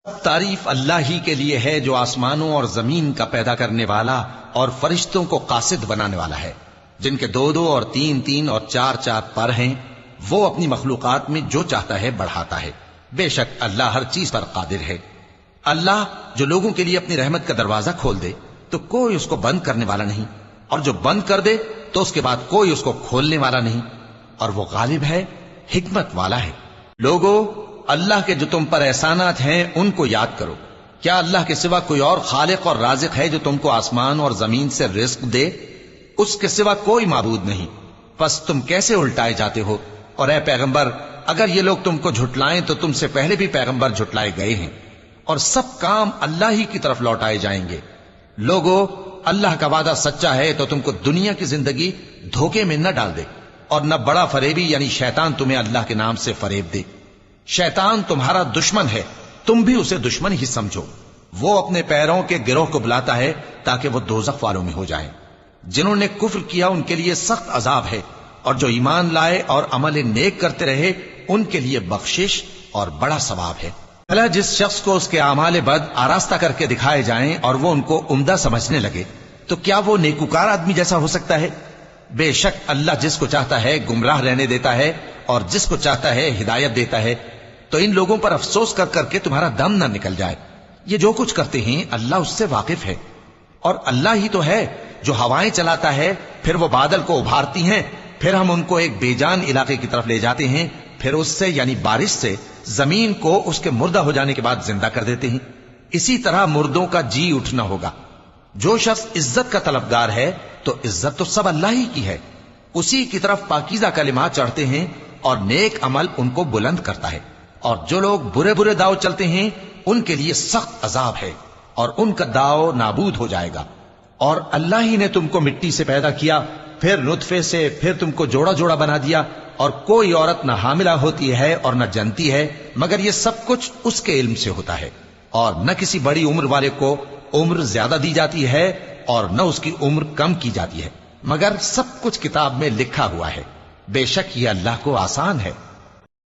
تعریف اللہ ہی کے لیے ہے جو آسمانوں اور زمین کا پیدا کرنے والا اور فرشتوں کو قاصد بنانے والا ہے، جن کے 2 2 اور 3 3 اور 4 4 پر ہیں۔ وہ اپنی مخلوقات میں جو چاہتا ہے بڑھاتا ہے، بے شک اللہ ہر چیز پر قادر ہے۔ اللہ جو لوگوں کے لیے اپنی رحمت کا دروازہ کھول دے تو کوئی اس کو بند کرنے والا نہیں، اور جو بند کر دے تو اس کے بعد کوئی اس کو کھولنے والا نہیں، اور وہ غالب ہے، حکمت والا ہے۔ لوگو، اللہ کے جو تم پر احسانات ہیں ان کو یاد کرو۔ کیا اللہ کے سوا کوئی اور خالق اور رازق ہے جو تم کو آسمان اور زمین سے رزق دے؟ اس کے سوا کوئی معبود نہیں، پس تم کیسے الٹائے جاتے ہو؟ اور اے پیغمبر، اگر یہ لوگ تم کو جھٹلائیں تو تم سے پہلے بھی پیغمبر جھٹلائے گئے ہیں، اور سب کام اللہ ہی کی طرف لوٹائے جائیں گے۔ لوگو، اللہ کا وعدہ سچا ہے تو تم کو دنیا کی زندگی دھوکے میں نہ ڈال دے، اور نہ بڑا فریبی یعنی شیطان تمہیں اللہ کے نام سے فریب دے۔ شیطان تمہارا دشمن ہے، تم بھی اسے دشمن ہی سمجھو۔ وہ اپنے پیروں کے گروہ کو بلاتا ہے تاکہ وہ دوزخ والوں میں ہو جائیں۔ جنہوں نے کفر کیا ان کے لیے سخت عذاب ہے، اور جو ایمان لائے اور عمل نیک کرتے رہے ان کے لیے بخشش اور بڑا ثواب ہے۔ بھلا جس شخص کو اس کے اعمال بد آراستہ کر کے دکھائے جائیں اور وہ ان کو عمدہ سمجھنے لگے تو کیا وہ نیکوکار آدمی جیسا ہو سکتا ہے؟ بے شک اللہ جس کو چاہتا ہے گمراہ رہنے دیتا ہے اور جس کو چاہتا ہے ہدایت دیتا ہے۔ تو ان لوگوں پر افسوس کر کر کے تمہارا دم نہ نکل جائے، یہ جو کچھ کرتے ہیں اللہ اس سے واقف ہے۔ اور اللہ ہی تو ہے جو ہوائیں چلاتا ہے، پھر وہ بادل کو ابھارتی ہیں، پھر ہم ان کو ایک بے جان علاقے کی طرف لے جاتے ہیں، پھر اس سے یعنی بارش سے زمین کو اس کے مردہ ہو جانے کے بعد زندہ کر دیتے ہیں۔ اسی طرح مردوں کا جی اٹھنا ہوگا۔ جو شخص عزت کا طلبگار ہے تو عزت تو سب اللہ ہی کی ہے، اسی کی طرف پاکیزہ کلمات چڑھتے ہیں اور نیک عمل ان کو بلند کرتا ہے۔ اور جو لوگ برے برے داؤ چلتے ہیں ان کے لیے سخت عذاب ہے، اور ان کا داؤ نابود ہو جائے گا۔ اور اللہ ہی نے تم کو مٹی سے پیدا کیا، پھر نطفے سے، پھر تم کو جوڑا جوڑا بنا دیا، اور کوئی عورت نہ حاملہ ہوتی ہے اور نہ جنتی ہے مگر یہ سب کچھ اس کے علم سے ہوتا ہے۔ اور نہ کسی بڑی عمر والے کو عمر زیادہ دی جاتی ہے اور نہ اس کی عمر کم کی جاتی ہے، مگر سب کچھ کتاب میں لکھا ہوا ہے۔ بے شک یہ اللہ کو آسان ہے۔